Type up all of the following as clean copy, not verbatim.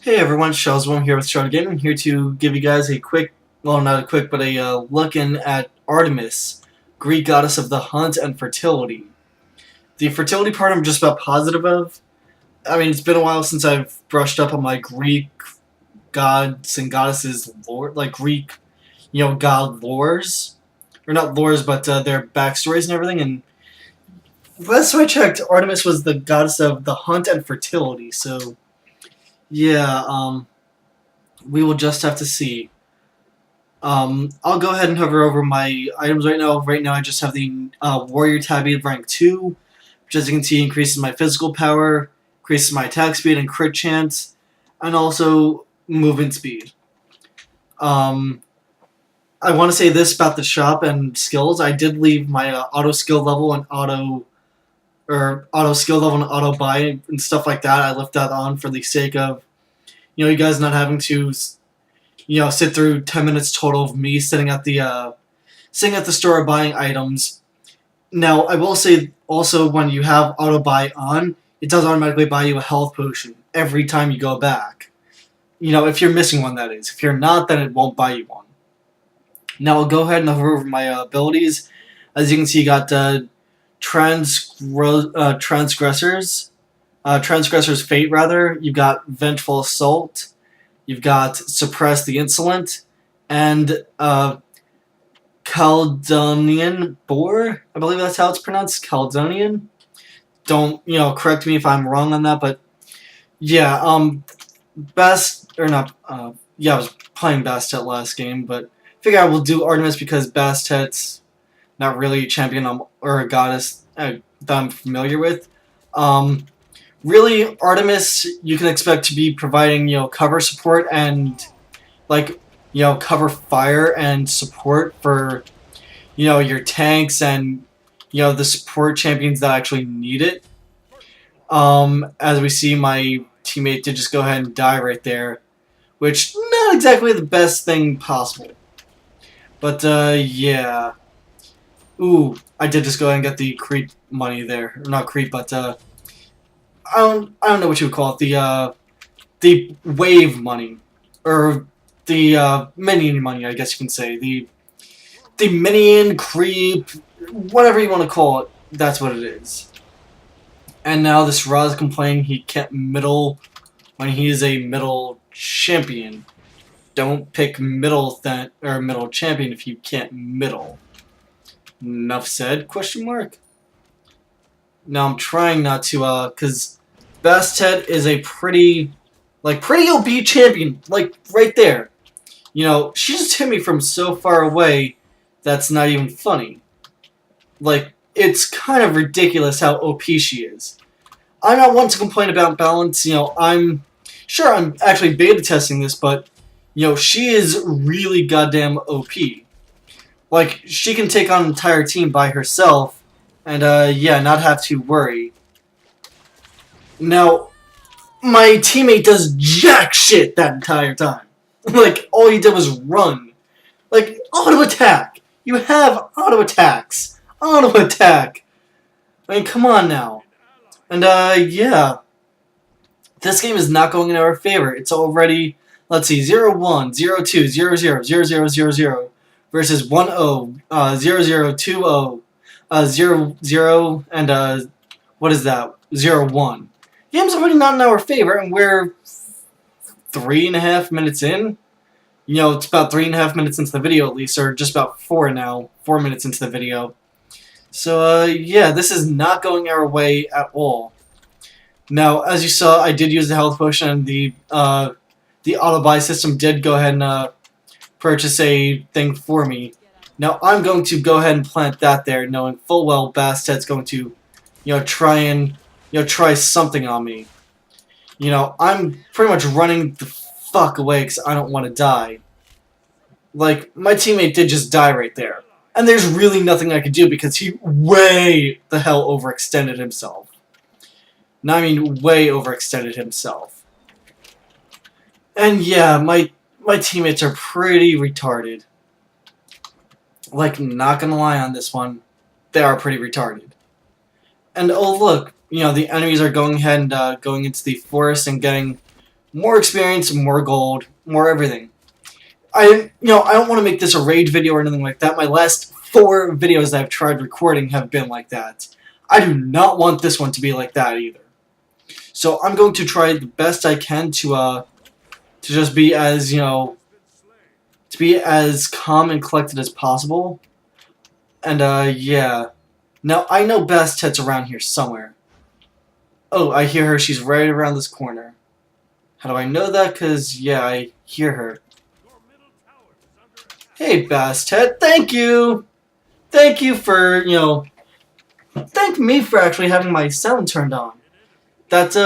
Hey everyone, Shellsworm here with Shard Gaming, here to give you guys a quick, well not a quick, but a look in at Artemis, Greek goddess of the hunt and fertility. The fertility part I'm just about positive of. I mean, it's been a while since I've brushed up on my Greek gods and goddesses lore, like Greek, god lores. Or not lores, but their backstories and everything, and last time I checked, Artemis was the goddess of the hunt and fertility, so yeah, we will just have to see. I'll go ahead and hover over my items right now. Right now I just have the Warrior Tabby of rank 2, which as you can see increases my physical power, increases my attack speed and crit chance, and also movement speed. I want to say this about the shop and skills. I did leave my auto skill level and auto skill level and auto buy and stuff like that. I left that on for the sake of you guys not having to sit through 10 minutes total of me sitting at the store buying items. Now, I will say also when you have auto buy on, it does automatically buy you a health potion every time you go back. If you're missing one, that is. If you're not, then it won't buy you one. Now, I'll go ahead and hover over my abilities. As you can see, you got Transgressor's Fate, rather. You've got Vengeful Assault. You've got Suppress the Insolent. And Caledonian Boar. I believe that's how it's pronounced. Caledonian. Don't, correct me if I'm wrong on that, but yeah, I was playing Bastet last game, but figure I will do Artemis because Bastet's not really a champion or a goddess that I'm familiar with. Really, Artemis, you can expect to be providing, cover support and, cover fire and support for, your tanks and, the support champions that actually need it. As we see, my teammate did just go ahead and die right there, which, not exactly the best thing possible. But, yeah. Ooh, I did just go ahead and get the creep money there. Or not creep, but, I don't know what you would call it. The wave money. Or the, minion money, I guess you can say. The minion, creep, whatever you want to call it, that's what it is. And now this Roz complaining he can't middle when he is a middle champion. Don't pick middle champion if you can't middle. Enough said, question mark. Now I'm trying not to, cause Bastet is a pretty OP champion, right there. She just hit me from so far away, that's not even funny. It's kind of ridiculous how OP she is. I'm not one to complain about balance, I'm actually beta testing this, but she is really goddamn OP. She can take on an entire team by herself, and, yeah, not have to worry. Now, my teammate does jack shit that entire time. All he did was run. Auto attack! You have auto attacks! Auto attack! I mean, come on now. And, yeah. This game is not going in our favor. It's already, let's see, 0-1, 0-2, 0-0, 0-0, 0-0, versus 1-0, 0-0, 2-0, 0-0, and, what is that? 0-1. The game's already not in our favor, and we're 3.5 minutes in. It's about 3.5 minutes into the video, at least, or just about 4 now. 4 minutes into the video. So, yeah, this is not going our way at all. Now, as you saw, I did use the health potion, and the auto-buy system did go ahead and purchase a thing for me. Now, I'm going to go ahead and plant that there, knowing full well Bastet's going to, try something on me. I'm pretty much running the fuck away because I don't want to die. My teammate did just die right there. And there's really nothing I could do because he way the hell overextended himself. Now, I mean, way overextended himself. And yeah, my teammates are pretty retarded. Not gonna lie on this one, they are pretty retarded. And oh look, the enemies are going ahead and going into the forest and getting more experience, more gold, more everything. I don't want to make this a rage video or anything like that. My last 4 videos that I've tried recording have been like that. I do not want this one to be like that either. So I'm going to try the best I can to just be as, to be as calm and collected as possible. And yeah. Now I know Bastet's around here somewhere. Oh, I hear her. She's right around this corner. How do I know that? Because, yeah, I hear her. Hey, Bastet, thank you! Thank you for, thank me for actually having my sound turned on. That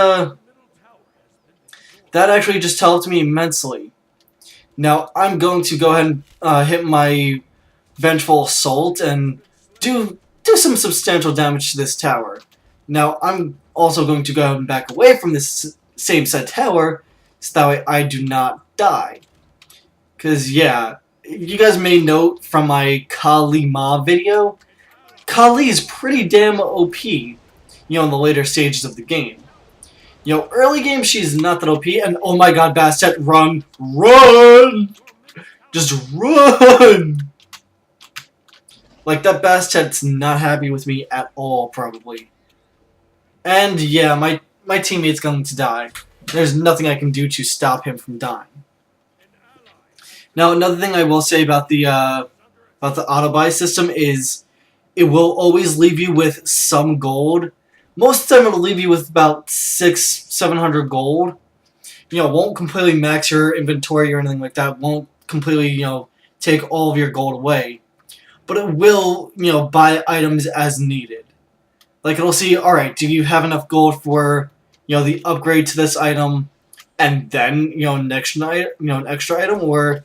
actually just helped me immensely. Now, I'm going to go ahead and hit my Vengeful Assault and do some substantial damage to this tower. Now, I'm also going to go ahead and back away from this same said tower, so that way I do not die. Because, yeah, you guys may note from my Kali Ma video, Kali is pretty damn OP, in the later stages of the game. Early game, she's not that OP, and oh my god, Bastet, run! Run! Just run! Like, that Bastet's not happy with me at all, probably. And, yeah, my teammate's going to die. There's nothing I can do to stop him from dying. Now, another thing I will say about the auto-buy system is it will always leave you with some gold. Most of the time, it'll leave you with about 600-700 gold. Won't completely max your inventory or anything like that. Won't completely, take all of your gold away. But it will, buy items as needed. Like, it'll see, alright, do you have enough gold for, the upgrade to this item, and then, an extra item, or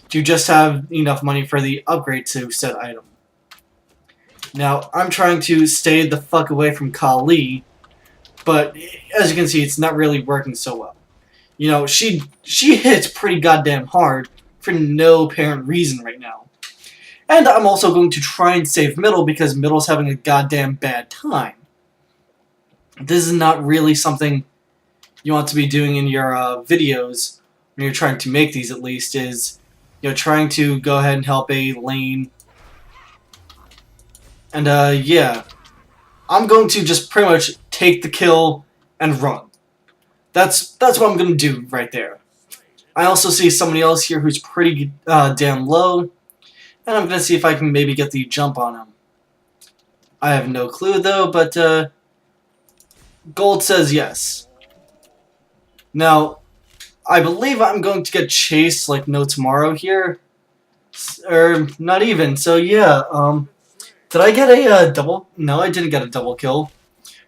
do you just have enough money for the upgrade to said item? Now, I'm trying to stay the fuck away from Kali, but as you can see, it's not really working so well. She hits pretty goddamn hard for no apparent reason right now. And I'm also going to try and save Middle because Middle's having a goddamn bad time. This is not really something you want to be doing in your videos when you're trying to make these, at least, is trying to go ahead and help a lane. And yeah, I'm going to just pretty much take the kill and run. That's what I'm going to do right there. I also see somebody else here who's pretty damn low, and I'm going to see if I can maybe get the jump on him. I have no clue though, but gold says yes. Now, I believe I'm going to get chased like no tomorrow here. Or not even. So yeah, did I get a double? No, I didn't get a double kill.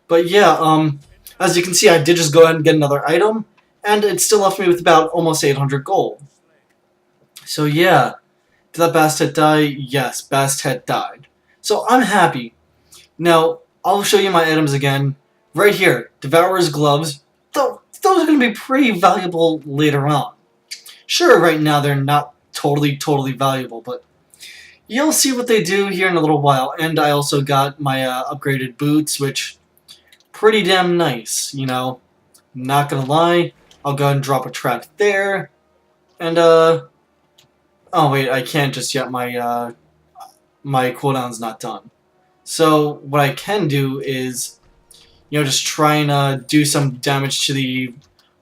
But yeah, as you can see, I did just go ahead and get another item, and it still left me with about almost 800 gold. So yeah, did that Bastet die? Yes, Bastet died. So I'm happy. Now, I'll show you my items again. Right here, Devourer's Gloves. Those are going to be pretty valuable later on. Sure, right now they're not totally valuable, but you'll see what they do here in a little while. And I also got my upgraded boots, which pretty damn nice, Not gonna lie. I'll go ahead and drop a trap there. And, oh wait, I can't just yet. My cooldown's not done. So, what I can do is, just try and do some damage to the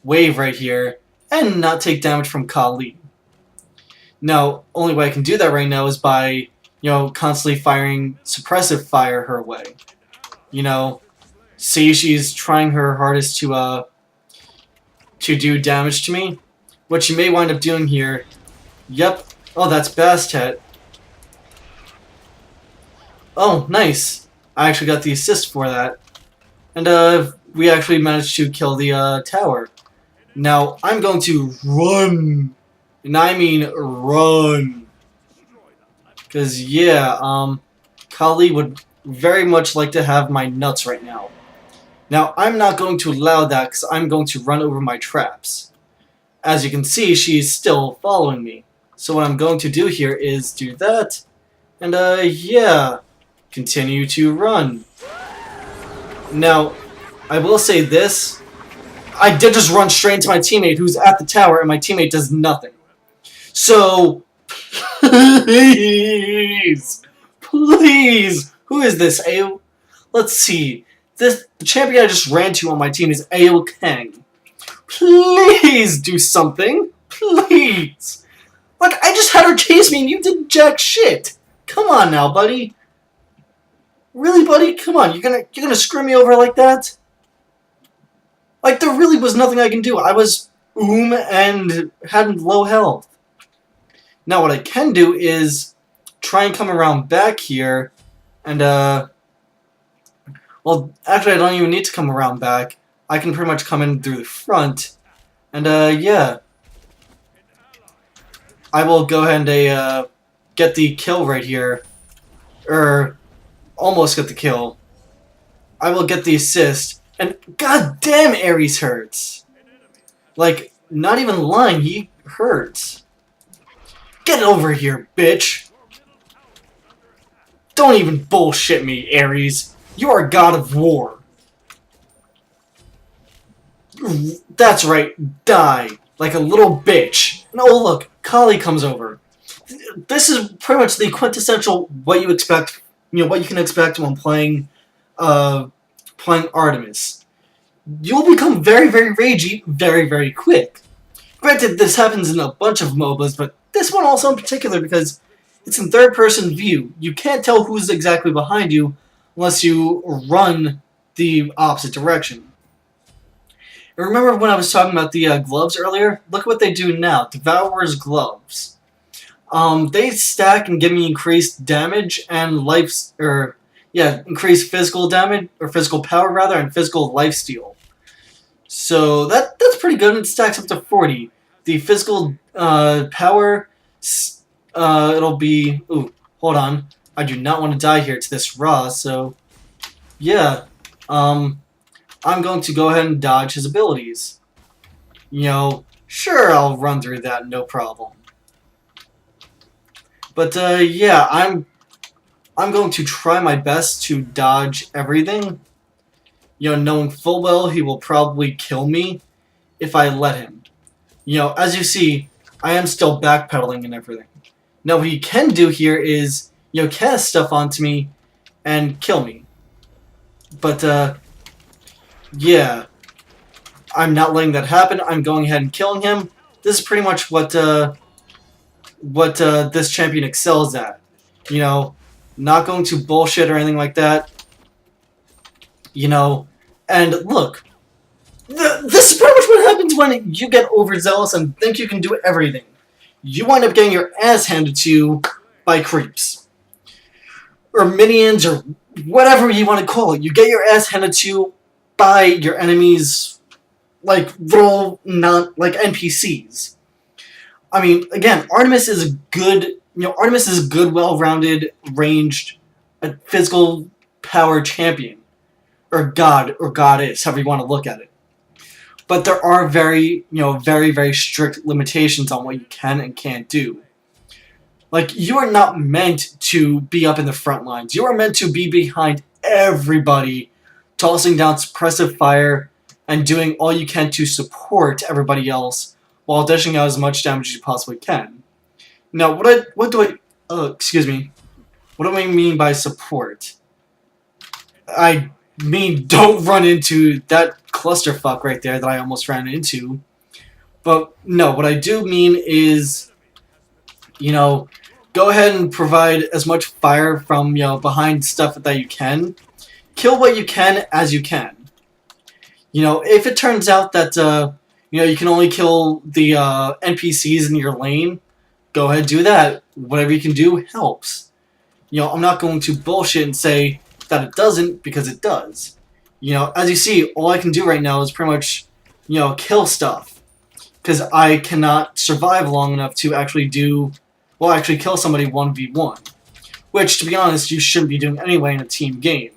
wave right here, and not take damage from Kali. Now, only way I can do that right now is by, constantly firing suppressive fire her way. See, she's trying her hardest to do damage to me. What she may wind up doing here, yep, oh, that's Bastet. Oh, nice. I actually got the assist for that. And, we actually managed to kill the, tower. Now, I'm going to run. And I mean run. Because, yeah, Kali would very much like to have my nuts right now. Now, I'm not going to allow that because I'm going to run over my traps. As you can see, she's still following me. So what I'm going to do here is do that. And, yeah, continue to run. Now, I will say this. I did just run straight into my teammate who's at the tower, and my teammate does nothing. So, please, please, who is this? Let's see. The champion I just ran to on my team is Ao Kang. Please do something. Please. Like, I just had her chase me and you did jack shit. Come on now, buddy. Really, buddy? Come on, you're gonna screw me over like that? Like, there really was nothing I can do. I was and had low health. Now, what I can do is try and come around back here and, well, actually, I don't even need to come around back. I can pretty much come in through the front. And, yeah. I will go ahead and, get the kill right here. Almost get the kill. I will get the assist. And goddamn, Ares hurts. Like, not even lying, he hurts. Get over here, bitch. Don't even bullshit me, Ares. You are a god of war. That's right, die. Like a little bitch. And oh look, Kali comes over. This is pretty much the quintessential what you expect, what you can expect when playing Artemis. You'll become very, very ragey very, very quick. Granted, this happens in a bunch of MOBAs, but this one also in particular because it's in third-person view. You can't tell who's exactly behind you unless you run the opposite direction. And remember when I was talking about the gloves earlier? Look what they do now. Devourer's gloves. They stack and give me increased damage and increased physical damage, or physical power rather, and physical lifesteal. So that's pretty good. It stacks up to 40. The physical power, it'll be... Ooh, hold on. I do not want to die here to this Ra, so... Yeah. I'm going to go ahead and dodge his abilities. Sure, I'll run through that, no problem. But, yeah, I'm going to try my best to dodge everything. Knowing full well he will probably kill me if I let him. As you see, I am still backpedaling and everything. Now, what he can do here is, cast stuff onto me and kill me. But, yeah. I'm not letting that happen. I'm going ahead and killing him. This is pretty much what this champion excels at. Not going to bullshit or anything like that. And look, this is pretty much what happens when you get overzealous and think you can do everything. You wind up getting your ass handed to you by creeps. Or minions, or whatever you want to call it. You get your ass handed to you by your enemies, like little NPCs. I mean, again, Artemis is a good, well-rounded, ranged, physical power champion. Or god, or goddess, however you want to look at it. But there are very, very, very strict limitations on what you can and can't do. Like, you are not meant to be up in the front lines. You are meant to be behind everybody, tossing down suppressive fire, and doing all you can to support everybody else, while dishing out as much damage as you possibly can. Now, what do I mean by support? I mean, don't run into that clusterfuck right there that I almost ran into. But, no, what I do mean is, go ahead and provide as much fire from, behind stuff that you can. Kill what you can as you can. If it turns out that, you can only kill the NPCs in your lane, go ahead and do that. Whatever you can do helps. I'm not going to bullshit and say that it doesn't, because it does. As you see, all I can do right now is pretty much, kill stuff. Because I cannot survive long enough to actually kill somebody 1v1. Which, to be honest, you shouldn't be doing anyway in a team game.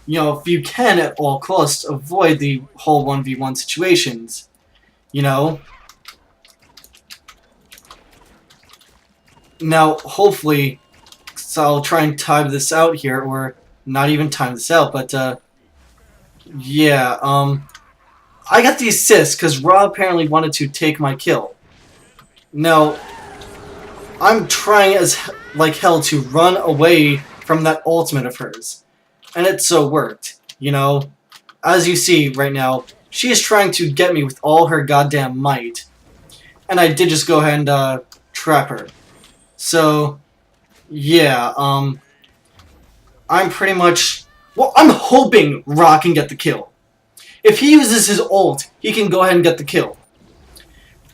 If you can at all costs, avoid the whole 1v1 situations. Now, hopefully, so I'll try and time this out here, or not even time this out, but, yeah, I got the assist because Ra apparently wanted to take my kill. Now, I'm trying as like hell to run away from that ultimate of hers. And it so worked. You know, as you see right now, she is trying to get me with all her goddamn might. And I did just go ahead and trap her. So, yeah, I'm pretty much... Well, I'm hoping Ra can get the kill. If he uses his ult, he can go ahead and get the kill.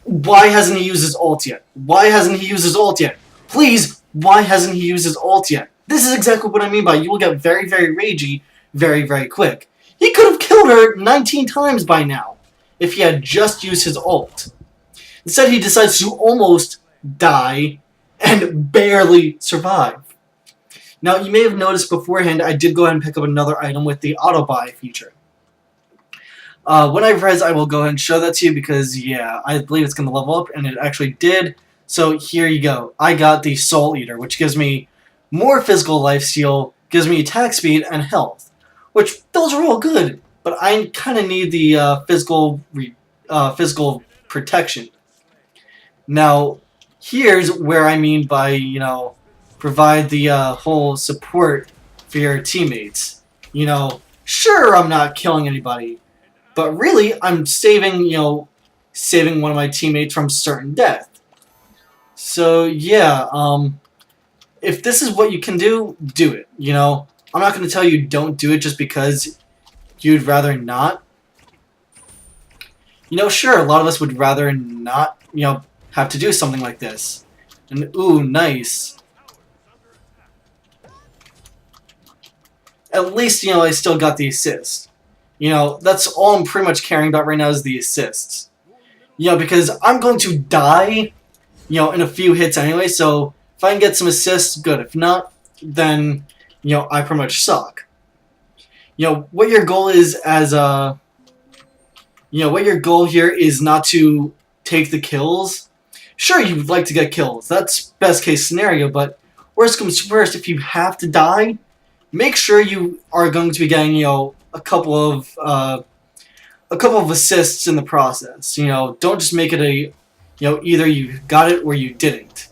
Why hasn't he used his ult yet? Why hasn't he used his ult yet? Please, why hasn't he used his ult yet? This is exactly what I mean by you will get very, very ragey very, very quick. He could have killed her 19 times by now if he had just used his ult. Instead, he decides to almost die and barely survive. Now, you may have noticed beforehand I did go ahead and pick up another item with the auto-buy feature. When I res, I will go ahead and show that to you because, yeah, I believe it's going to level up, and it actually did. So here you go. I got the Soul Eater, which gives me more physical lifesteal, gives me attack speed, and health. Which, those are all good, but I kind of need the physical protection. Now, here's where I mean by, you know, provide the whole support for your teammates. You know, sure, I'm not killing anybody, but really, I'm saving, you know, saving one of my teammates from certain death. So, yeah, if this is what you can do, do it, you know. I'm not going to tell you don't do it just because you'd rather not. You know, sure, a lot of us would rather not, you know, have to do something like this. And, ooh, nice. At least, you know, I still got the assist. You know, that's all I'm pretty much caring about right now is the assists. You know, because I'm going to die, you know, in a few hits anyway, so if I can get some assists, good. If not, then, you know, I pretty much suck. You know, what your goal is as a... You know, what your goal here is not to take the kills. Sure, you would like to get kills. That's best case scenario, but worst comes to worst, if you have to die, make sure you are going to be getting, you know, a couple of assists in the process. You know, don't just make it a, you know, either you got it or you didn't.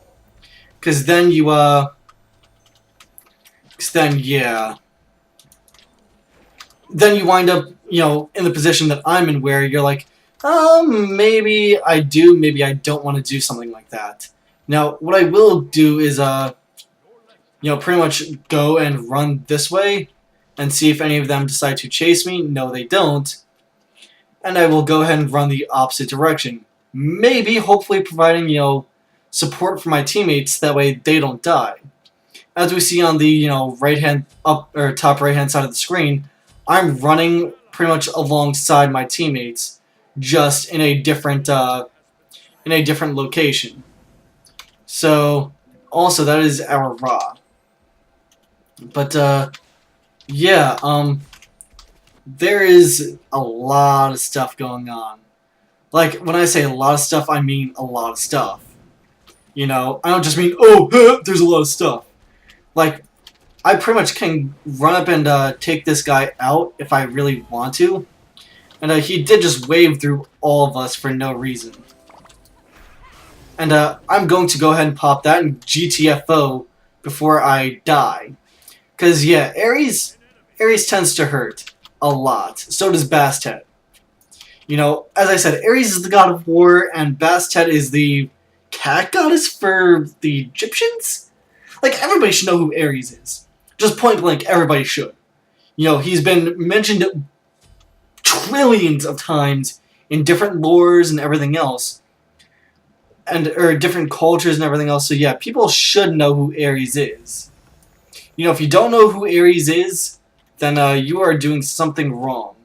Because then you, then you wind up, you know, in the position that I'm in where you're like, maybe I do, maybe I don't want to do something like that. Now, what I will do is, you know, pretty much go and run this way and see if any of them decide to chase me. No, they don't. And I will go ahead and run the opposite direction. Maybe, hopefully, providing, you know, support for my teammates, that way they don't die. As we see on the, you know, top right hand side of the screen, I'm running pretty much alongside my teammates, just in a different location. So, also that is our Ra. But yeah, there is a lot of stuff going on. Like, when I say a lot of stuff, I mean a lot of stuff. You know, I don't just mean, oh, there's a lot of stuff. Like, I pretty much can run up and take this guy out if I really want to. And he did just wave through all of us for no reason. And I'm going to go ahead and pop that in GTFO before I die. Because, yeah, Ares tends to hurt a lot. So does Bastet. You know, as I said, Ares is the god of war, and Bastet is the cat goddess for the Egyptians? Like, everybody should know who Ares is. Just point blank, everybody should. You know, he's been mentioned trillions of times in different lores and everything else. Or different cultures and everything else. So yeah, people should know who Ares is. You know, if you don't know who Ares is, then you are doing something wrong.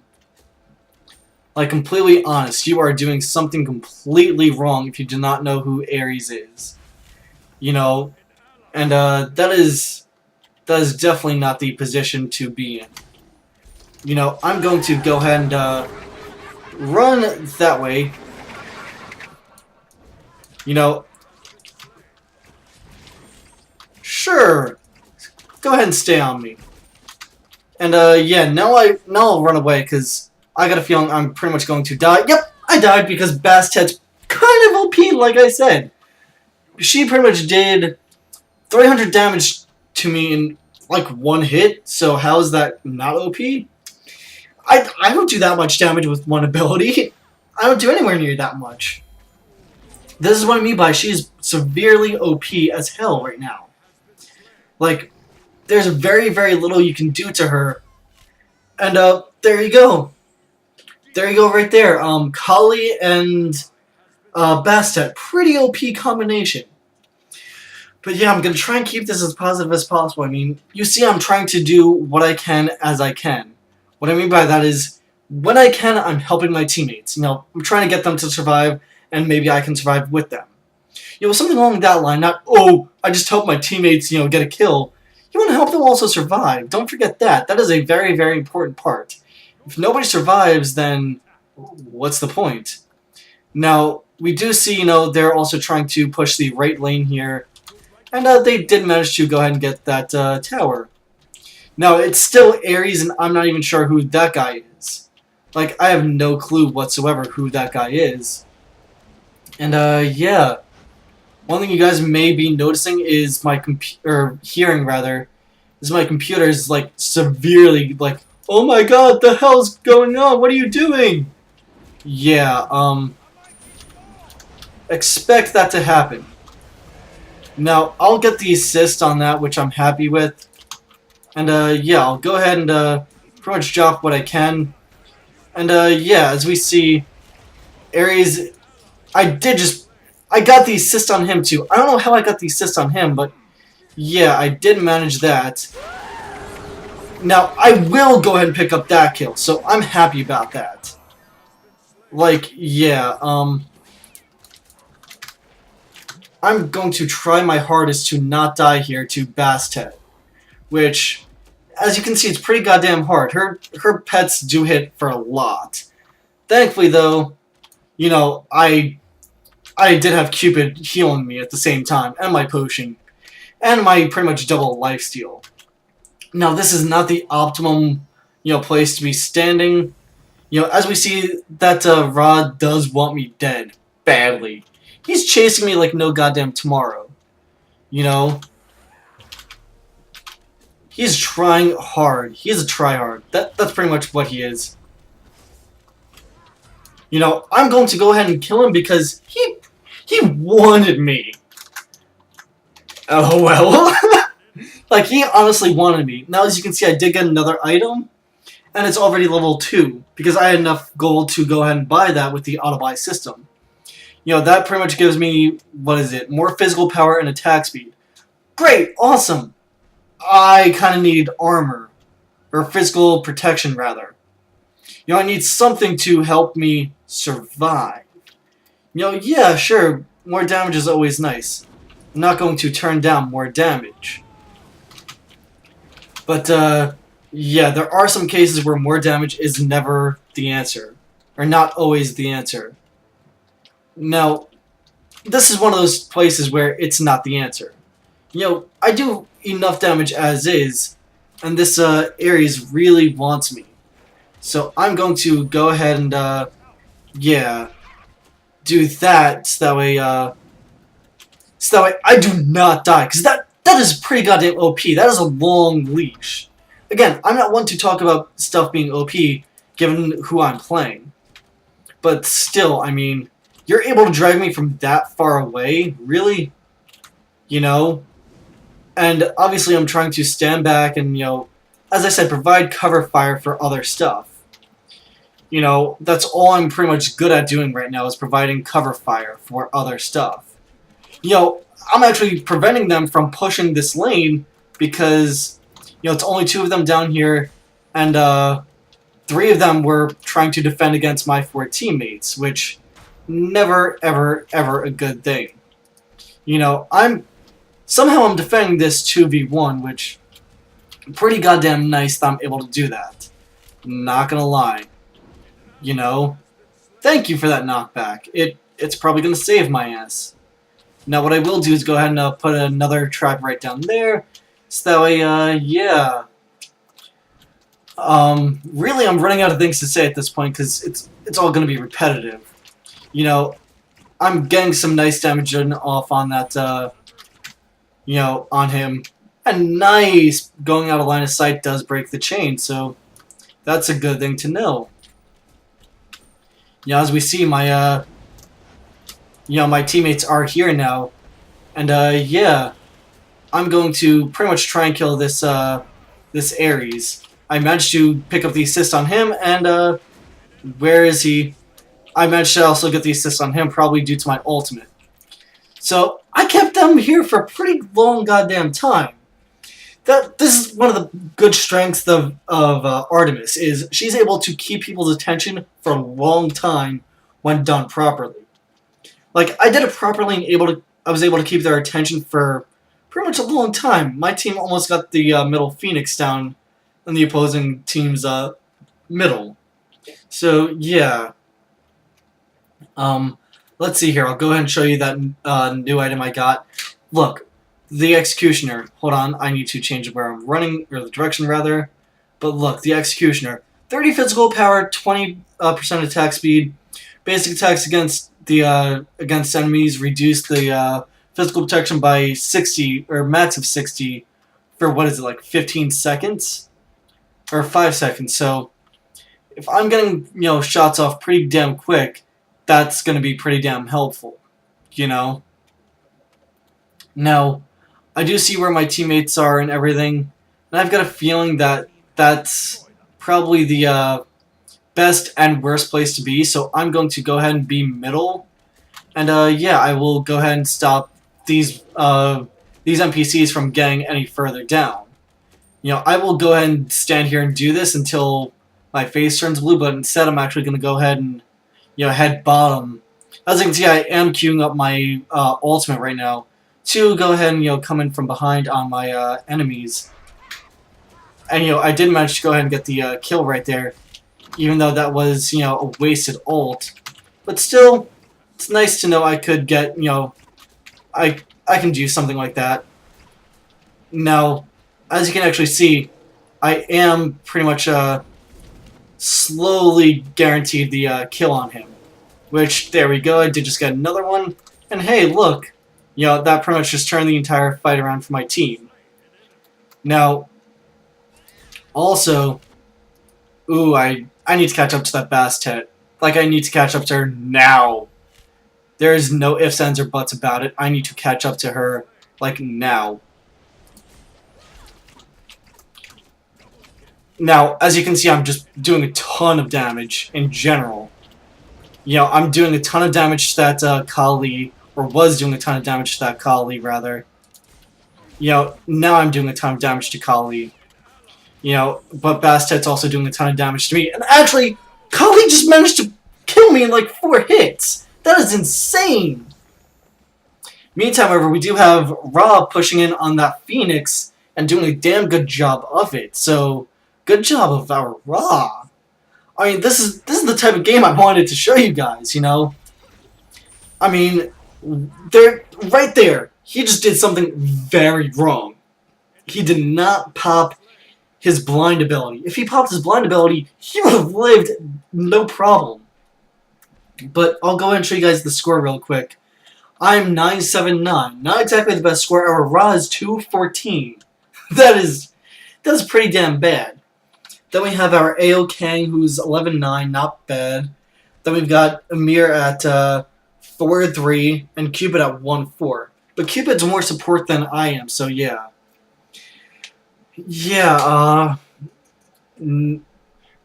Like, completely honest, you are doing something completely wrong if you do not know who Ares is. You know, and that is definitely not the position to be in. You know, I'm going to go ahead and run that way. You know, sure, go ahead and stay on me. And yeah, now I'll run away because I got a feeling I'm pretty much going to die. Yep, I died because Bastet's kind of OP, like I said. She pretty much did 300 damage to me in like one hit, so how is that not OP? I don't do that much damage with one ability. I don't do anywhere near that much. This is what I mean by she's severely OP as hell right now. Like, there's very, very little you can do to her. And, there you go. There you go right there. Kali and, Bastet. Pretty OP combination. But yeah, I'm going to try and keep this as positive as possible. I mean, you see I'm trying to do what I can as I can. What I mean by that is, when I can, I'm helping my teammates. You know, I'm trying to get them to survive, and maybe I can survive with them. You know, something along that line, not, oh, I just help my teammates, you know, get a kill. You want to help them also survive. Don't forget that. That is a very, very important part. If nobody survives, then what's the point? Now, we do see, you know, they're also trying to push the right lane here. And they did manage to go ahead and get that tower. Now, it's still Ares, and I'm not even sure who that guy is. Like, I have no clue whatsoever who that guy is. And, yeah. One thing you guys may be noticing is my hearing rather, is my computer is, like, severely, like, oh my god, the hell's going on? What are you doing? Yeah, expect that to happen. Now, I'll get the assist on that, which I'm happy with. And, yeah, I'll go ahead and, pretty much drop what I can. And, yeah, as we see, Ares, I got the assist on him, too. I don't know how I got the assist on him, but, yeah, I did manage that. Now, I will go ahead and pick up that kill, so I'm happy about that. Like, yeah, I'm going to try my hardest to not die here to Bastet, which, as you can see, it's pretty goddamn hard. Her pets do hit for a lot. Thankfully, though, you know, I did have Cupid healing me at the same time, and my potion, and my pretty much double lifesteal. Now, this is not the optimum, you know, place to be standing. You know, as we see, that Rod does want me dead badly. He's chasing me like no goddamn tomorrow. You know? He's trying hard. He is a tryhard. That's pretty much what he is. You know, I'm going to go ahead and kill him because he wanted me. Oh well. Like, he honestly wanted me. Now, as you can see, I did get another item. And it's already level 2. Because I had enough gold to go ahead and buy that with the auto-buy system. You know, that pretty much gives me, what is it, more physical power and attack speed. Great, awesome. I kind of need armor. Or physical protection, rather. You know, I need something to help me survive. You know, yeah, sure, more damage is always nice. I'm not going to turn down more damage. But, yeah, there are some cases where more damage is never the answer. Or not always the answer. Now, this is one of those places where it's not the answer. You know, I do enough damage as is, and this Ares really wants me. So I'm going to go ahead and, yeah, do that, so that way I do not die, because that is pretty goddamn OP. That is a long leash. Again, I'm not one to talk about stuff being OP, given who I'm playing. But still, I mean, you're able to drag me from that far away? Really? You know? And obviously I'm trying to stand back and, you know, as I said, provide cover fire for other stuff. You know, that's all I'm pretty much good at doing right now is providing cover fire for other stuff. You know, I'm actually preventing them from pushing this lane because, you know, it's only 2 of them down here, and 3 of them were trying to defend against my 4 teammates, which never, ever, ever a good thing. You know, somehow I'm defending this 2v1, which pretty goddamn nice that I'm able to do that. Not gonna lie. You know, thank you for that knockback. It's probably gonna save my ass. Now what I will do is go ahead and put another trap right down there, so that way, yeah. Really, I'm running out of things to say at this point because it's all going to be repetitive. You know, I'm getting some nice damage off on that, on him. And nice going out of line of sight does break the chain, so that's a good thing to know. As we see, my teammates are here now, and yeah, I'm going to pretty much try and kill this Ares. I managed to pick up the assist on him, and where is he? I managed to also get the assist on him, probably due to my ultimate. So I kept them here for a pretty long goddamn time. This is one of the good strengths of Artemis, is she's able to keep people's attention for a long time when done properly. Like, I did it properly and I was able to keep their attention for pretty much a long time. My team almost got the middle Phoenix down in the opposing team's middle. So, yeah. Let's see here. I'll go ahead and show you that new item I got. Look, the Executioner. Hold on, I need to change where I'm running, or the direction rather. But look, the Executioner. 30 physical power, 20% attack speed. Basic attacks against enemies reduce the physical protection by 60, or max of 60, for what is it, like 15 seconds? Or 5 seconds. So, if I'm getting, shots off pretty damn quick, that's going to be pretty damn helpful, Now, I do see where my teammates are and everything, and I've got a feeling that that's probably the best and worst place to be, so I'm going to go ahead and be middle, and yeah, I will go ahead and stop these NPCs from getting any further down. I will go ahead and stand here and do this until my face turns blue, but instead I'm actually going to go ahead and head bottom. As you can see, I am queuing up my ultimate right now to go ahead and come in from behind on my enemies. And I did manage to go ahead and get the kill right there, even though that was a wasted ult. But still, it's nice to know I could get I can do something like that. Now, as you can actually see, I am pretty much slowly guaranteed the kill on him. Which, there we go, I did just get another one. And hey, look, that pretty much just turned the entire fight around for my team. Now, also, ooh, I need to catch up to that Bastet. Like, I need to catch up to her now. There is no ifs, ands, or buts about it. I need to catch up to her, like, now. Now, as you can see, I'm just doing a ton of damage in general. I'm doing a ton of damage to that Kali, or was doing a ton of damage to that Kali, rather. Now I'm doing a ton of damage to Kali. But Bastet's also doing a ton of damage to me. And actually, Kali just managed to kill me in like 4 hits! That is insane! Meantime, however, we do have Ra pushing in on that Phoenix and doing a damn good job of it. So, good job of our Ra. I mean, this is the type of game I wanted to show you guys, I mean, right there, he just did something very wrong. He did not pop his blind ability. If he popped his blind ability, he would have lived no problem. But I'll go ahead and show you guys the score real quick. I'm 979. Not exactly the best score. Our Ra is 214. That's pretty damn bad. Then we have our AO Kang, who's 11-9, not bad. Then we've got Amir at 4-3, and Cupid at 1-4. But Cupid's more support than I am, so yeah. Yeah, no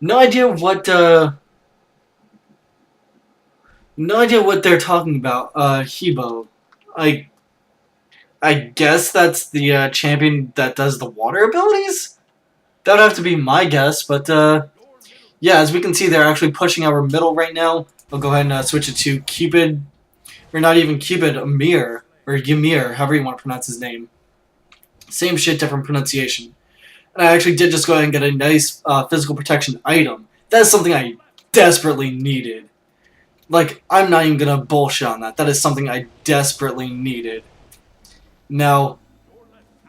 idea what, no idea what they're talking about, Hebo. I guess that's the, champion that does the water abilities? That would have to be my guess, but, yeah, as we can see, they're actually pushing our middle right now. I'll go ahead and switch it to Cupid, or not even Cupid, Amir, or Ymir, however you want to pronounce his name. Same shit, different pronunciation. And I actually did just go ahead and get a nice physical protection item. That is something I desperately needed. Like, I'm not even gonna bullshit on that. That is something I desperately needed. Now,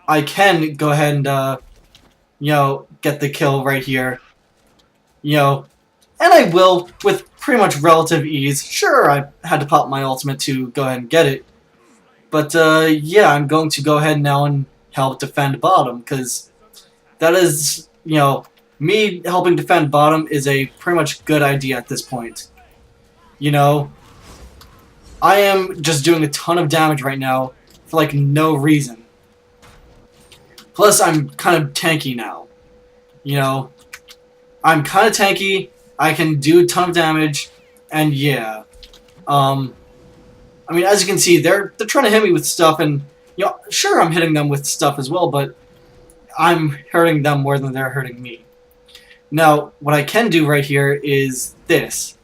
I can go ahead and, get the kill right here. and I will with pretty much relative ease. Sure, I had to pop my ultimate to go ahead and get it, but yeah, I'm going to go ahead now and help defend bottom, because that is, me helping defend bottom is a pretty much good idea at this point. I am just doing a ton of damage right now for like no reason. Plus, I'm kind of tanky now. I'm kind of tanky. I can do a ton of damage, and yeah. I mean, as you can see, they're trying to hit me with stuff, and sure, I'm hitting them with stuff as well, but I'm hurting them more than they're hurting me. Now, what I can do right here is this.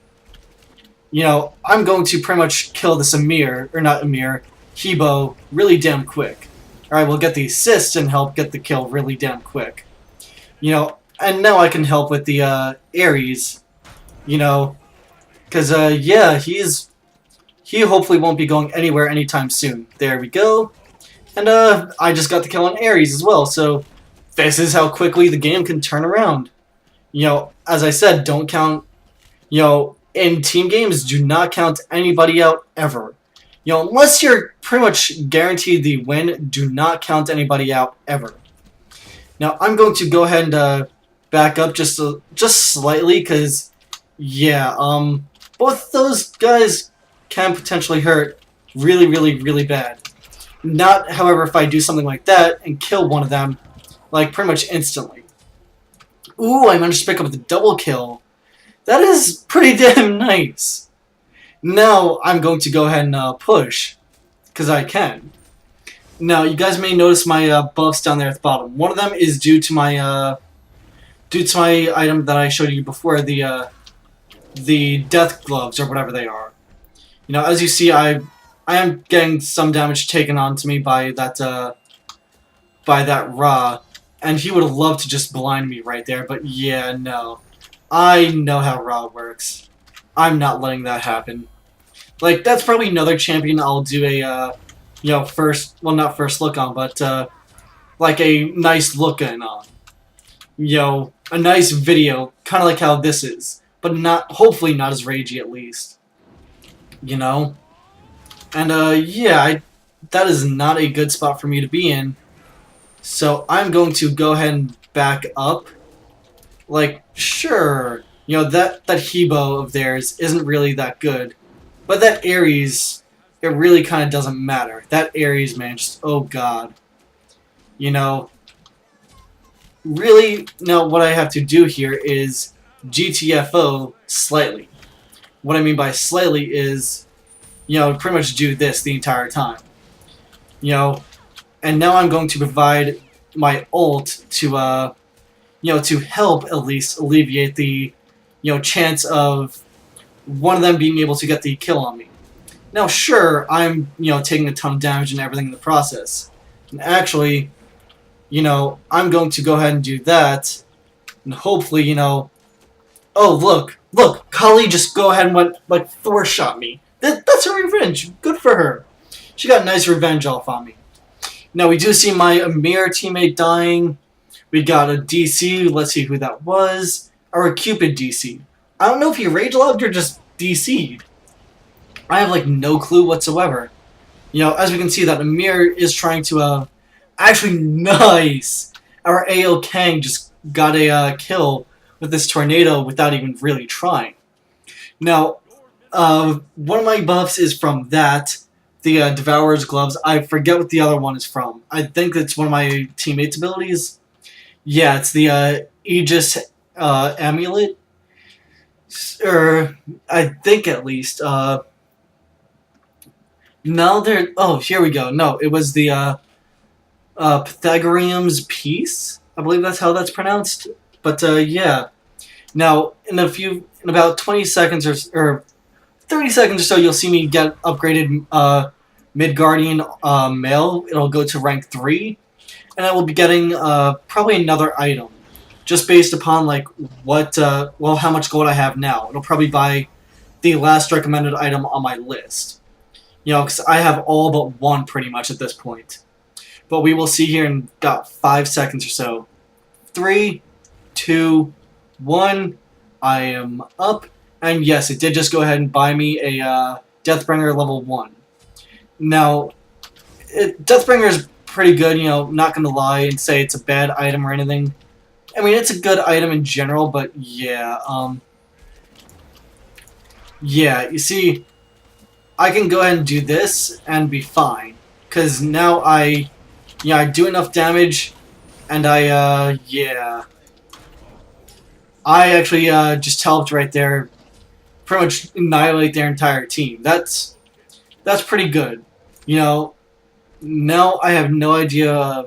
I'm going to pretty much kill this Hebo really damn quick. Alright, we'll get the assist and help get the kill really damn quick. And now I can help with the Ares, because yeah, he hopefully won't be going anywhere anytime soon. There we go. And I just got the kill on Ares as well, so this is how quickly the game can turn around. As I said, don't count, in team games, do not count anybody out ever. Unless you're pretty much guaranteed the win, do not count anybody out ever. Now, I'm going to go ahead and back up just slightly, because, yeah, both those guys can potentially hurt really, really, really bad. Not, however, if I do something like that and kill one of them, like, pretty much instantly. Ooh, I managed to pick up the double kill. That is pretty damn nice. Now, I'm going to go ahead and push, because I can. Now, you guys may notice my buffs down there at the bottom. One of them is due to my item that I showed you before, the death gloves, or whatever they are. As you see, I am getting some damage taken onto me by that Ra, and he would have loved to just blind me right there, but yeah, no. I know how Ra works. I'm not letting that happen. Like, that's probably another champion I'll do a, not first look on, but, like a nice look in on. A nice video, kind of like how this is, but hopefully not as ragey at least. And, yeah, that is not a good spot for me to be in. So I'm going to go ahead and back up. Like, sure, that Hebo of theirs isn't really that good. But that Ares, it really kind of doesn't matter. That Ares, man, just, oh god. Really, now what I have to do here is GTFO slightly. What I mean by slightly is, pretty much do this the entire time. And now I'm going to provide my ult to, to help at least alleviate the, chance of one of them being able to get the kill on me. Now, sure, I'm, taking a ton of damage and everything in the process. And actually, I'm going to go ahead and do that. And hopefully, oh, look, Kali just go ahead and went, like, Thor shot me. That's her revenge. Good for her. She got a nice revenge off on me. Now, we do see my Amir teammate dying. We got a DC. Let's see who that was. Or a Cupid DC. I don't know if he rage logged or just DC'd. I have, like, no clue whatsoever. As we can see, that Amir is trying to, actually, nice! Our AO Kang just got a kill with this tornado without even really trying. Now, one of my buffs is from that, the Devourer's Gloves. I forget what the other one is from. I think it's one of my teammates' abilities. Yeah, it's the Aegis Amulet. Or, I think at least. No, there. Oh, here we go. No, it was the Pythagorean's Peace. I believe that's how that's pronounced. But yeah. Now, in about 20 seconds or 30 seconds or so, you'll see me get upgraded Midgardian Male. It'll go to rank 3, and I will be getting probably another item, just based upon like what how much gold I have now. It'll probably buy the last recommended item on my list. Because I have all but one pretty much at this point. But we will see here in about 5 seconds or so. 3, 2, 1. I am up, and yes, it did just go ahead and buy me a Deathbringer level 1. Now, Deathbringer is pretty good, you know, not gonna lie and say it's a bad item or anything. I mean, it's a good item in general, but yeah, yeah, you see, I can go ahead and do this and be fine. Because now I do enough damage, and yeah. I actually, just helped right there, pretty much annihilate their entire team. That's pretty good. You know, now I have no idea.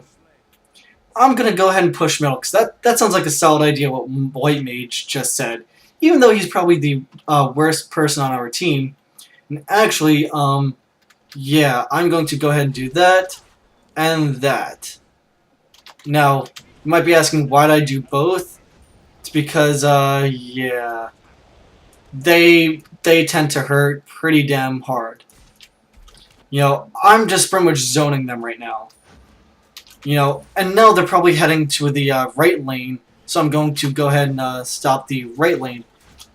I'm gonna go ahead and push middle, because that sounds like a solid idea what White Mage just said. Even though he's probably the worst person on our team. And actually, yeah, I'm going to go ahead and do that, and that. Now, you might be asking why did I do both? It's because, yeah, they tend to hurt pretty damn hard. You know, I'm just pretty much zoning them right now. You know, and now they're probably heading to the right lane, so I'm going to go ahead and stop the right lane.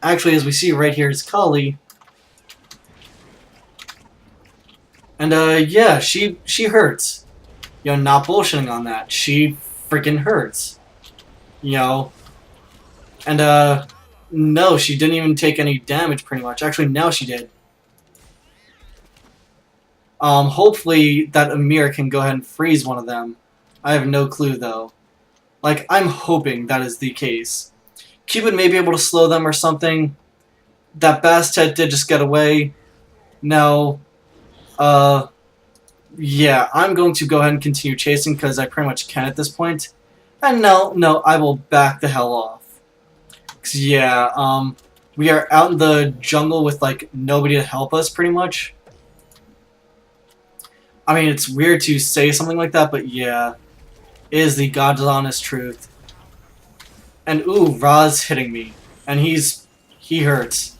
Actually, as we see right here is Kali. And, yeah, she hurts. You know, not bullshitting on that. She freaking hurts. You know. And, no, she didn't even take any damage, pretty much. Actually, now she did. Hopefully that Amir can go ahead and freeze one of them. I have no clue, though. Like, I'm hoping that is the case. Cupid may be able to slow them or something. That Bastet did just get away. No. Yeah, I'm going to go ahead and continue chasing because I pretty much can at this point. And no, I will back the hell off. 'Cause, yeah, we are out in the jungle with, like, nobody to help us, pretty much. I mean, it's weird to say something like that, but yeah. It is the God's honest truth. And, ooh, Ra's hitting me. And he hurts.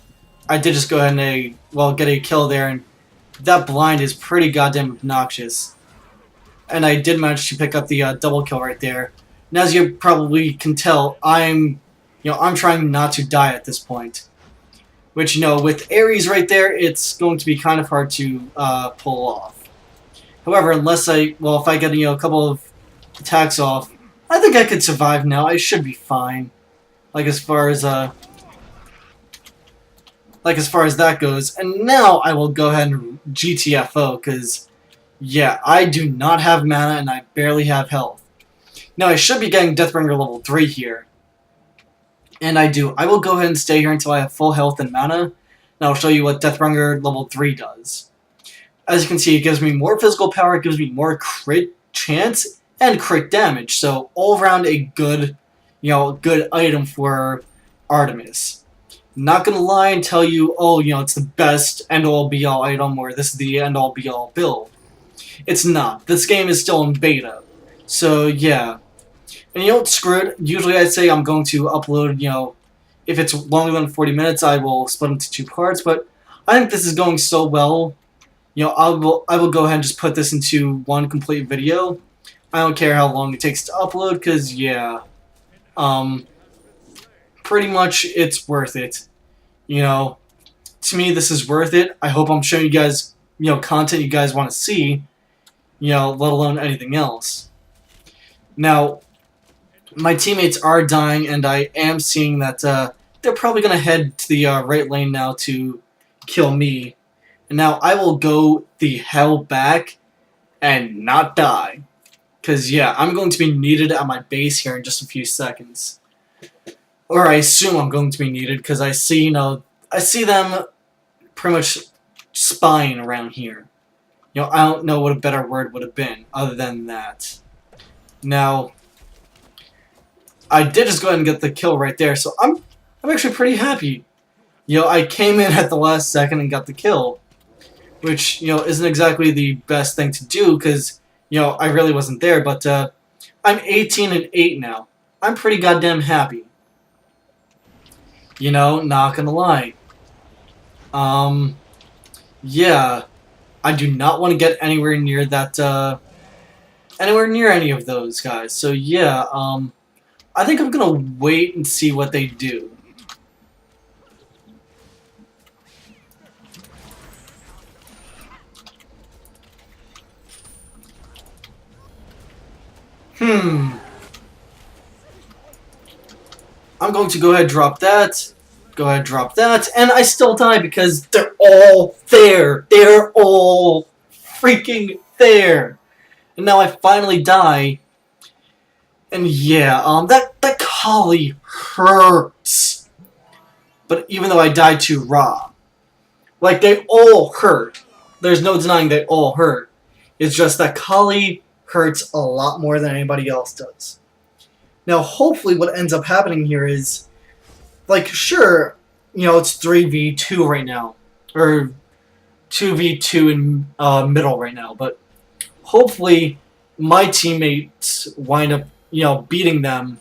I did just go ahead and, well, get a kill there, and that blind is pretty goddamn obnoxious. And I did manage to pick up the double kill right there. And as you probably can tell, I'm trying not to die at this point. Which, you know, with Ares right there, it's going to be kind of hard to pull off. However, unless if I get, a couple of attacks off, I think I could survive now. I should be fine. Like, as far as that goes. And now I will go ahead and GTFO, because, yeah, I do not have mana and I barely have health. Now, I should be getting Deathbringer level 3 here. And I do. I will go ahead and stay here until I have full health and mana. And I'll show you what Deathbringer level 3 does. As you can see, it gives me more physical power, it gives me more crit chance, and crit damage. So, all around a good, good item for Artemis. Not gonna lie and tell you, oh, it's the best end-all be-all item, or this is the end-all be-all build. It's not. This game is still in beta. So, yeah. And it's screwed. Usually I'd say I'm going to upload, if it's longer than 40 minutes, I will split into 2 parts, but I think this is going so well. I will go ahead and just put this into one complete video. I don't care how long it takes to upload, because, yeah. Pretty much it's worth it. To me, this is worth it. I hope I'm showing you guys, content you guys want to see, let alone anything else. Now, my teammates are dying, and I am seeing that they're probably going to head to the right lane now to kill me. And now I will go the hell back and not die. Because, yeah, I'm going to be needed at my base here in just a few seconds. Or I assume I'm going to be needed, because I see, I see them pretty much spying around here. I don't know what a better word would have been other than that. Now, I did just go ahead and get the kill right there, so I'm actually pretty happy. I came in at the last second and got the kill, which, isn't exactly the best thing to do, because, I really wasn't there, but, I'm 18-8 now. I'm pretty goddamn happy. Not gonna lie. Yeah, I do not want to get anywhere near that, anywhere near any of those guys, so yeah, I think I'm gonna wait and see what they do. I'm going to go ahead and drop that. Go ahead and drop that. And I still die because they're all there. They're all freaking there. And now I finally die. And yeah, that collie hurts. But even though I died to Ra, like, they all hurt. There's no denying they all hurt. It's just that collie hurts a lot more than anybody else does. Now, hopefully what ends up happening here is, like, sure, you know, it's 3v2 right now. Or 2v2 in middle right now. But hopefully my teammates wind up, you know, beating them.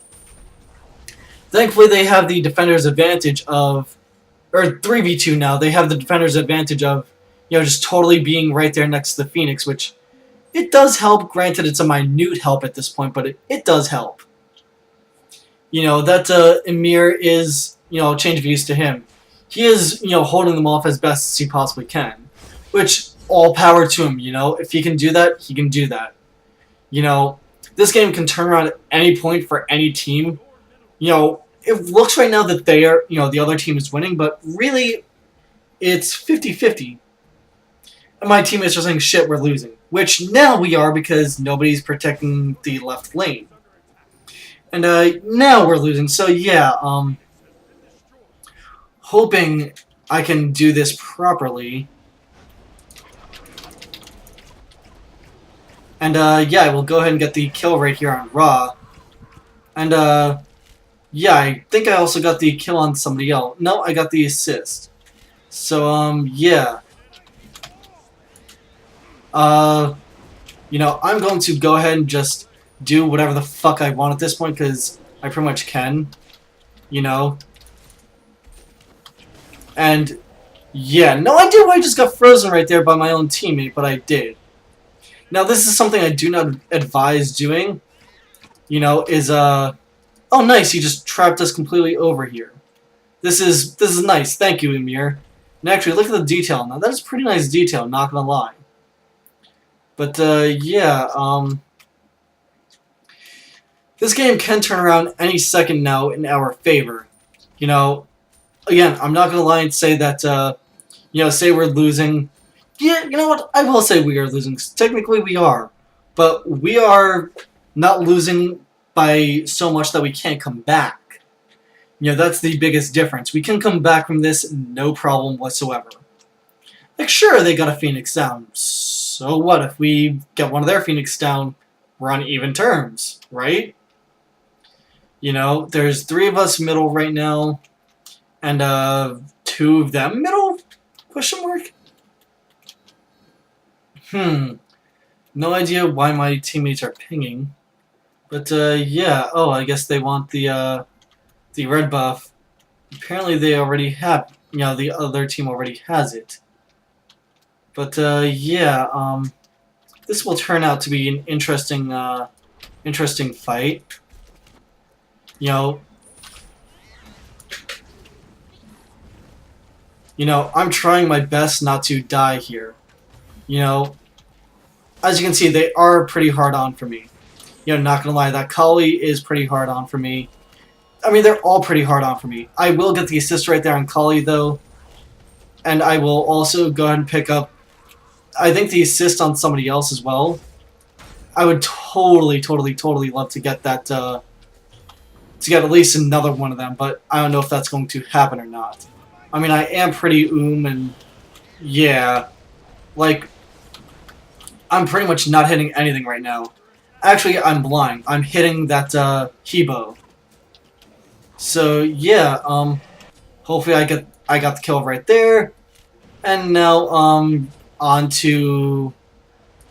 Thankfully, they have the defender's advantage of, or 3v2 now, they have the defender's advantage of, you know, just totally being right there next to the Phoenix, which, it does help. Granted, it's a minute help at this point, but it does help. You know, that Emir is, you know, change of use to him. He is, you know, holding them off as best as he possibly can. Which, all power to him, you know. If he can do that, he can do that. You know, this game can turn around at any point for any team. You know, it looks right now that they are, you know, the other team is winning, but really, it's 50-50. And my teammates are saying, shit, we're losing. Which now we are because nobody's protecting the left lane. And now we're losing. So yeah, hoping I can do this properly. And yeah, I will go ahead and get the kill right here on Ra. And yeah, I think I also got the kill on somebody else. No, I got the assist. So yeah. You know, I'm going to go ahead and just do whatever the fuck I want at this point, because I pretty much can. You know? And, yeah, no idea why I just got frozen right there by my own teammate, but I did. Now, this is something I do not advise doing. You know, is, oh, nice, he just trapped us completely over here. This is nice. Thank you, Emir. And actually, look at the detail. Now, that is pretty nice detail, not gonna lie. But, yeah, this game can turn around any second now in our favor. You know, again, I'm not gonna lie and say that, you know, say we're losing. Yeah, you know what? I will say we are losing. Technically, we are. But we are not losing by so much that we can't come back. You know, that's the biggest difference. We can come back from this no problem whatsoever. Like, sure, they got a Phoenix down. So what? If we get one of their Phoenix down, we're on even terms, right? You know, there's 3 of us middle right now, and 2 of them middle? Question mark? No idea why my teammates are pinging. But, yeah. Oh, I guess they want the red buff. Apparently they already have, you know, the other team already has it. But, yeah, this will turn out to be an interesting, interesting fight. You know, I'm trying my best not to die here. You know, as you can see, they are pretty hard on for me. You know, not gonna lie, that Kali is pretty hard on for me. I mean, they're all pretty hard on for me. I will get the assist right there on Kali, though. And I will also go ahead and pick up, I think, the assist on somebody else as well. I would totally love to get that, to get at least another one of them, but I don't know if that's going to happen or not. I mean, I am pretty and yeah, like, I'm pretty much not hitting anything right now. Actually, I'm blind. I'm hitting that, Hebo. So, yeah, hopefully I got the kill right there. And now, on to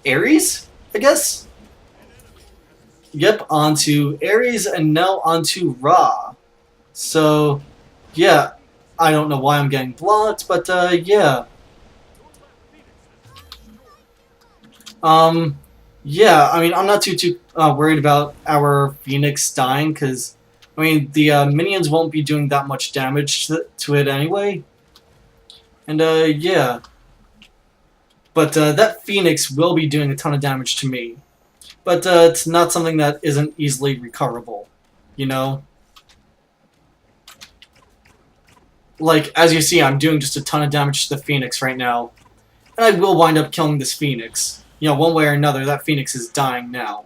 Ares, I guess? Yep, on to Ares, and now on to Ra. So, yeah, I don't know why I'm getting blocked, but, yeah. Yeah, I mean, I'm not too worried about our Phoenix dying, because, I mean, the minions won't be doing that much damage to it anyway. And, yeah. But that Phoenix will be doing a ton of damage to me. but it's not something that isn't easily recoverable, you know? Like, as you see, I'm doing just a ton of damage to the Phoenix right now, and I will wind up killing this Phoenix. You know, one way or another, that Phoenix is dying now.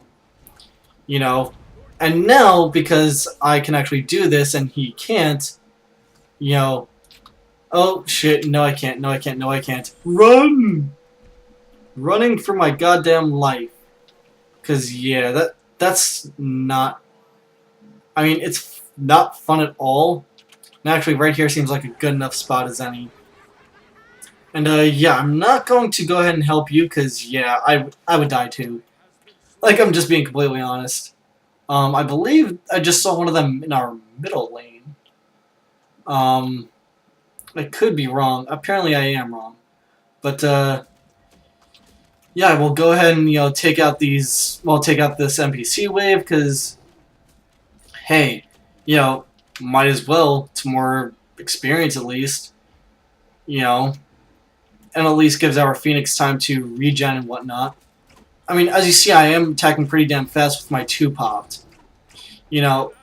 You know? And now, because I can actually do this and he can't, you know... Oh, shit, no I can't, no I can't, no I can't. Run! Running for my goddamn life. Because, yeah, that's not... I mean, it's not fun at all. And actually, right here seems like a good enough spot as any. And, yeah, I'm not going to go ahead and help you, because, yeah, I would die too. Like, I'm just being completely honest. I believe I just saw one of them in our middle lane. I could be wrong. Apparently I am wrong. But, yeah, we'll go ahead and, you know, take out these... Well, take out this NPC wave, because... Hey, you know, might as well. It's more experience, at least. You know... And at least gives our Phoenix time to regen and whatnot. I mean, as you see, I am attacking pretty damn fast with my 2 popped. You know,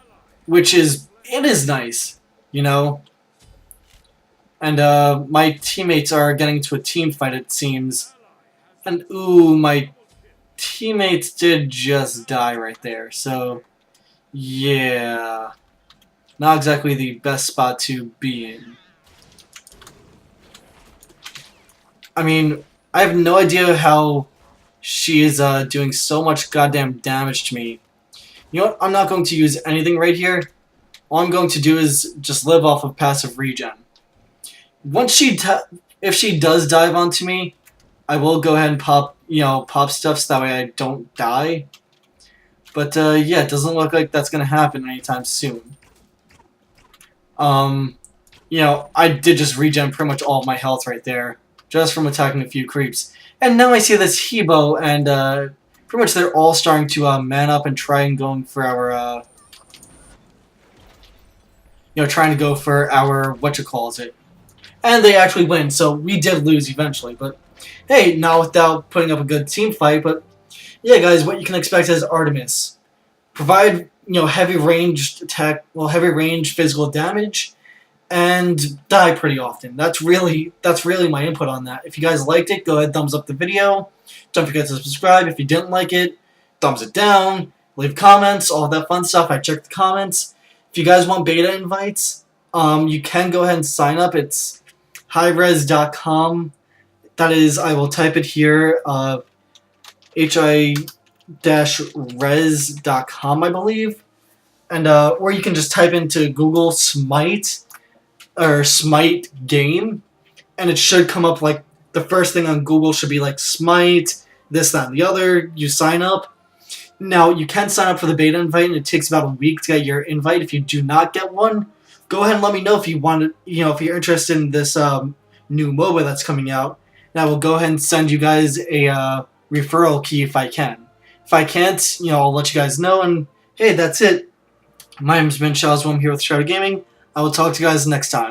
which is... It is nice, you know? And, my teammates are getting into a team fight, it seems. And, ooh, my teammates did just die right there, so... Yeah... Not exactly the best spot to be in. I mean, I have no idea how she is doing so much goddamn damage to me. You know what? I'm not going to use anything right here. All I'm going to do is just live off of passive regen. Once if she does dive onto me, I will go ahead and pop, you know, pop stuff so that way I don't die. But yeah, it doesn't look like that's gonna happen anytime soon. You know, I did just regen pretty much all of my health right there, just from attacking a few creeps. And now I see this Hebo, and pretty much they're all starting to man up and try and going for our, you know, trying to go for our, whatchamacallit. And they actually win, so we did lose eventually, but hey, not without putting up a good team fight, but yeah, guys, what you can expect is Artemis. Provide, you know, heavy ranged attack, well, heavy range physical damage, and die pretty often. That's really my input on that. If you guys liked it, go ahead, thumbs up the video. Don't forget to subscribe. If you didn't like it, thumbs it down. Leave comments, all that fun stuff. I check the comments. If you guys want beta invites, you can go ahead and sign up. It's Hi-Rez.com. That is, I will type it here, hi-rez.com, I believe. And, or you can just type into Google SMITE, or SMITE game, and it should come up like, the first thing on Google should be like SMITE, this, that, and the other. You sign up. Now, you can sign up for the beta invite, and it takes about a week to get your invite. If you do not get one, go ahead and let me know if you want to, you know, if you're interested in this new MOBA that's coming out. And I will go ahead and send you guys a referral key if I can. If I can't, you know, I'll let you guys know. And hey, that's it. My name is Ben Shazwell. I'm here with Shadow Gaming. I will talk to you guys next time.